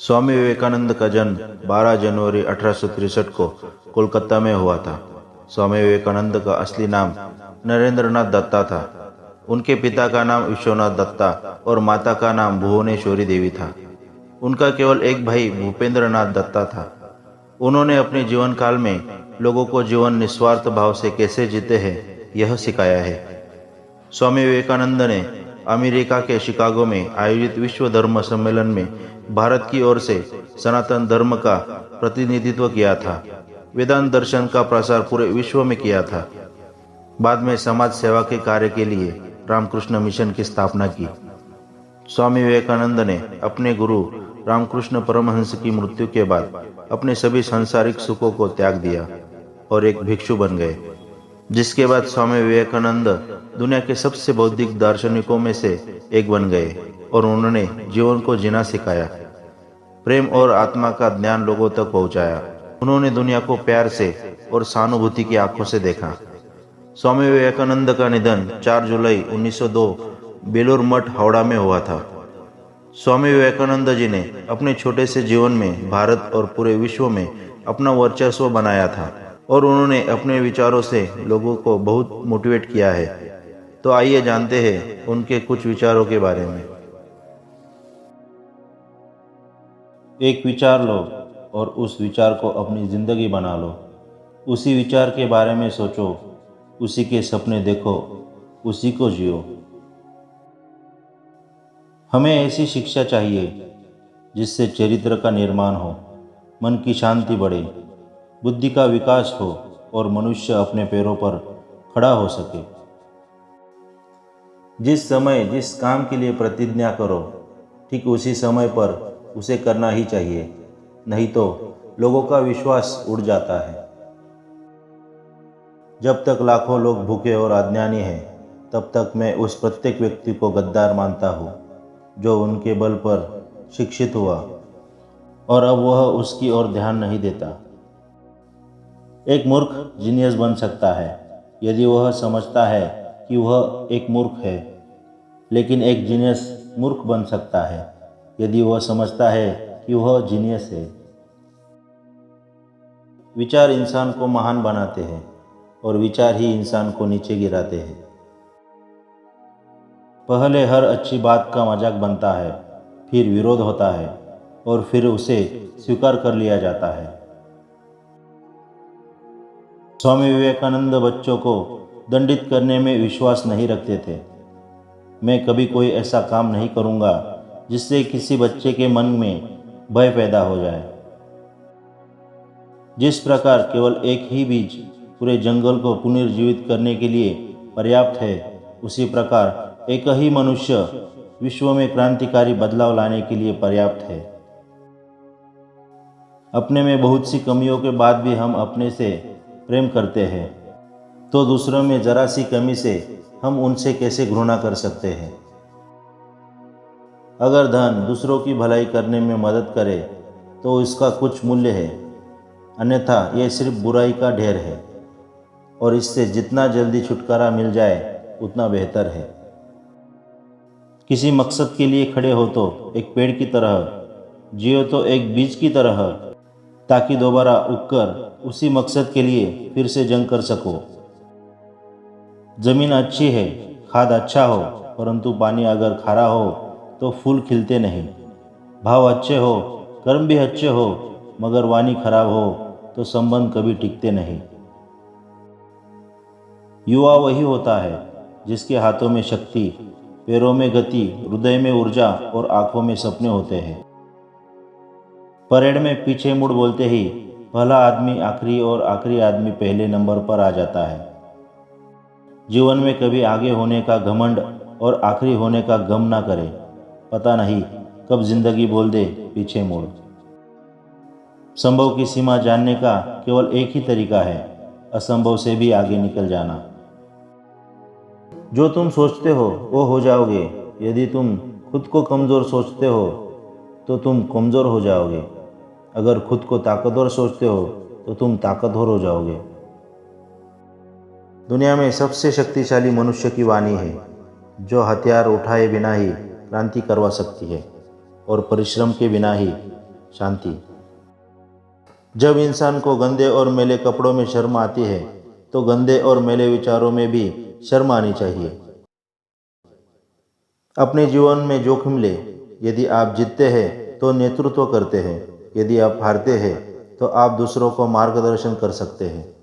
स्वामी विवेकानंद का जन्म 12 जनवरी 1863 को कोलकाता में हुआ था। स्वामी विवेकानंद का असली नाम नरेंद्रनाथ दत्ता था। उनके पिता का नाम विश्वनाथ दत्ता और माता का नाम भुवनेश्वरी देवी था। उनका केवल एक भाई भूपेंद्रनाथ दत्ता था। उन्होंने अपने जीवन काल में लोगों को जीवन निस्वार्थ भाव से कैसे जीते हैं यह सिखाया है। स्वामी विवेकानंद ने अमेरिका के शिकागो में आयोजित विश्व धर्म सम्मेलन में भारत की ओर से सनातन धर्म का प्रतिनिधित्व किया था। वेदांत दर्शन का प्रसार पूरे विश्व में किया था। बाद में समाज सेवा के कार्य के लिए रामकृष्ण मिशन की स्थापना की। स्वामी विवेकानंद ने अपने गुरु रामकृष्ण परमहंस की मृत्यु के बाद अपने सभी सांसारिक सुखों को त्याग दिया और एक भिक्षु बन गए, जिसके बाद स्वामी विवेकानंद दुनिया के सबसे बौद्धिक दार्शनिकों में से एक बन गए और उन्होंने जीवन को जीना सिखाया, प्रेम और आत्मा का ज्ञान लोगों तक पहुंचाया। उन्होंने दुनिया को प्यार से और सहानुभूति की आंखों से देखा। स्वामी विवेकानंद का निधन 4 जुलाई 1902 बेलूर मठ, हावड़ा में हुआ था। स्वामी विवेकानंद जी ने अपने छोटे से जीवन में भारत और पूरे विश्व में अपना वर्चस्व बनाया था और उन्होंने अपने विचारों से लोगों को बहुत मोटिवेट किया है। तो आइए जानते हैं उनके कुछ विचारों के बारे में। एक विचार लो और उस विचार को अपनी जिंदगी बना लो। उसी विचार के बारे में सोचो, उसी के सपने देखो, उसी को जियो। हमें ऐसी शिक्षा चाहिए जिससे चरित्र का निर्माण हो, मन की शांति बढ़े, बुद्धि का विकास हो और मनुष्य अपने पैरों पर खड़ा हो सके। जिस समय जिस काम के लिए प्रतिज्ञा करो, ठीक उसी समय पर उसे करना ही चाहिए, नहीं तो लोगों का विश्वास उड़ जाता है। जब तक लाखों लोग भूखे और अज्ञानी हैं, तब तक मैं उस प्रत्येक व्यक्ति को गद्दार मानता हूँ जो उनके बल पर शिक्षित हुआ और अब वह उसकी ओर ध्यान नहीं देता। एक मूर्ख जीनियस बन सकता है यदि वह समझता है कि वह एक मूर्ख है, लेकिन एक जीनियस मूर्ख बन सकता है यदि वह समझता है कि वह जीनियस है। विचार इंसान को महान बनाते हैं और विचार ही इंसान को नीचे गिराते हैं। पहले हर अच्छी बात का मजाक बनता है, फिर विरोध होता है और फिर उसे स्वीकार कर लिया जाता है। स्वामी विवेकानंद बच्चों को दंडित करने में विश्वास नहीं रखते थे। मैं कभी कोई ऐसा काम नहीं करूँगा जिससे किसी बच्चे के मन में भय पैदा हो जाए। जिस प्रकार केवल एक ही बीज पूरे जंगल को पुनर्जीवित करने के लिए पर्याप्त है, उसी प्रकार एक ही मनुष्य विश्व में क्रांतिकारी बदलाव लाने के लिए पर्याप्त है। अपने में बहुत सी कमियों के बाद भी हम अपने से प्रेम करते हैं, तो दूसरों में जरा सी कमी से हम उनसे कैसे घृणा कर सकते हैं। अगर धन दूसरों की भलाई करने में मदद करे तो इसका कुछ मूल्य है, अन्यथा यह सिर्फ बुराई का ढेर है और इससे जितना जल्दी छुटकारा मिल जाए उतना बेहतर है। किसी मकसद के लिए खड़े हो तो एक पेड़ की तरह, जियो तो एक बीज की तरह, ताकि दोबारा उगकर उसी मकसद के लिए फिर से जंग कर सको। जमीन अच्छी है, खाद अच्छा हो, परंतु पानी अगर खारा हो तो फूल खिलते नहीं। भाव अच्छे हो, कर्म भी अच्छे हो, मगर वाणी खराब हो तो संबंध कभी टिकते नहीं। युवा वही होता है जिसके हाथों में शक्ति, पैरों में गति, हृदय में ऊर्जा और आंखों में सपने होते हैं। परेड में पीछे मुड़ बोलते ही पहला आदमी आखिरी और आखिरी आदमी पहले नंबर पर आ जाता है। जीवन में कभी आगे होने का घमंड और आखिरी होने का गम ना करे। पता नहीं कब जिंदगी बोल दे पीछे मुड़। संभव की सीमा जानने का केवल एक ही तरीका है, असंभव से भी आगे निकल जाना। जो तुम सोचते हो वो हो जाओगे। यदि तुम खुद को कमज़ोर सोचते हो तो तुम कमज़ोर हो जाओगे। अगर खुद को ताकतवर सोचते हो तो तुम ताकतवर हो जाओगे। दुनिया में सबसे शक्तिशाली मनुष्य की वाणी है, जो हथियार उठाए बिना ही क्रांति करवा सकती है और परिश्रम के बिना ही शांति। जब इंसान को गंदे और मैले कपड़ों में शर्म आती है तो गंदे और मैले विचारों में भी शर्म आनी चाहिए। अपने जीवन में जोखिम ले। यदि आप जीतते हैं तो नेतृत्व करते हैं, यदि आप हारते हैं तो आप दूसरों को मार्गदर्शन कर सकते हैं।